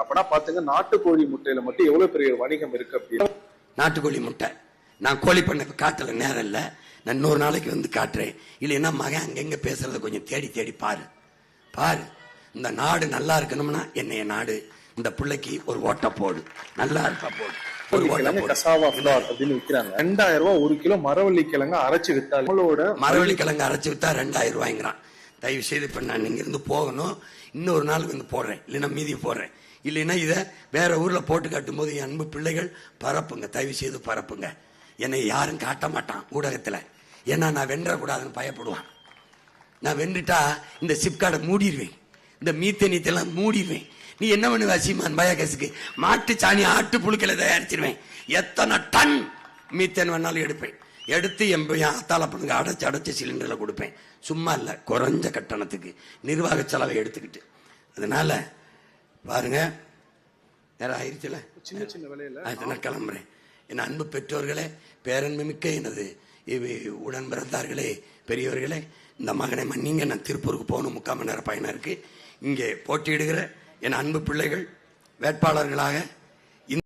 அப்பனா பாத்துங்க நாட்டுக்கோழி முட்டையில மட்டும் எவ்வளவு பெரிய வணிகம் இருக்கு அப்படின்னு. நாட்டுக்கோழி முட்டை நான் கோழி பண்ண காட்டல, நேரம் இல்ல, நான் இன்னொரு நாளைக்கு வந்து காட்டுறேன். இல்லைன்னா மகன் அங்கங்க பேசுறத கொஞ்சம் தேடி தேடி பாரு. இந்த நாடு நல்லா இருக்கணும்னா என்னைய நாடு, இந்த பிள்ளைக்கு ஒரு ஓட்ட போடு, நல்லா இருக்கா போடு. கசாவா ஃபிளார் அப்படின்னு விற்கிறாங்க. 2000 ரூபாய் ஒரு கிலோ மரவள்ளி கிழங்கு அரைச்சு வித்தால், மரவள்ளி கிழங்கு அரைச்சு வித்தா 2000 ரூபாய்ங்கிறான். தயவு செய்து இப்ப நான் இங்க இருந்து போகணும், இன்னொரு நாளுக்கு வந்து போடுறேன், இல்லைன்னா மீதி போடுறேன். இல்லைன்னா இதை வேற ஊர்ல போட்டு காட்டும் போது என் அன்பு பிள்ளைகள் பரப்புங்க, தயவு செய்து பரப்புங்க. என்னை யாரும் காட்ட மாட்டான் ஊடகத்துல, ஏன்னா நான் வென்றக்கூடாதுன்னு பயப்படுவான். நான் வென்றுட்டா இந்த சிப்கார்டை மூடிடுவேன், இந்த மீத்தேனியத்தெல்லாம் மூடிடுவேன். நீ என்ன பண்ணுவ சீமான் பயோகேஸுக்கு? மாட்டு சாணி ஆட்டு புழுக்களை தயாரிச்சிருவேன், எத்தனை டன் மீத்தேன் வேணாலும் எடுப்பேன். எடுத்து என் ஆத்தால பண்ணுங்க அடைச்சு சிலிண்டர்ல கொடுப்பேன். சும்மா இல்ல, குறைஞ்ச கட்டணத்துக்கு நிர்வாக செலவை எடுத்துக்கிட்டு. அதனால பாருங்க, நேரம் ஆயிடுச்சுல, சின்ன சின்ன வேலையில நான் கிளம்புறேன். என் அன்பு பெற்றோர்களே, பேரன்பு மிக்க எனது உடன் பிறந்தார்களே, பெரியவர்களே, இந்த மகனை மன்னிங்க. நான் திருப்பூருக்கு போகணும், 3/4 மணி நேரம் பயணம் இருக்கு. இங்கே போட்டியிடுகிற என் அன்பு பிள்ளைகள் வேட்பாளர்களாக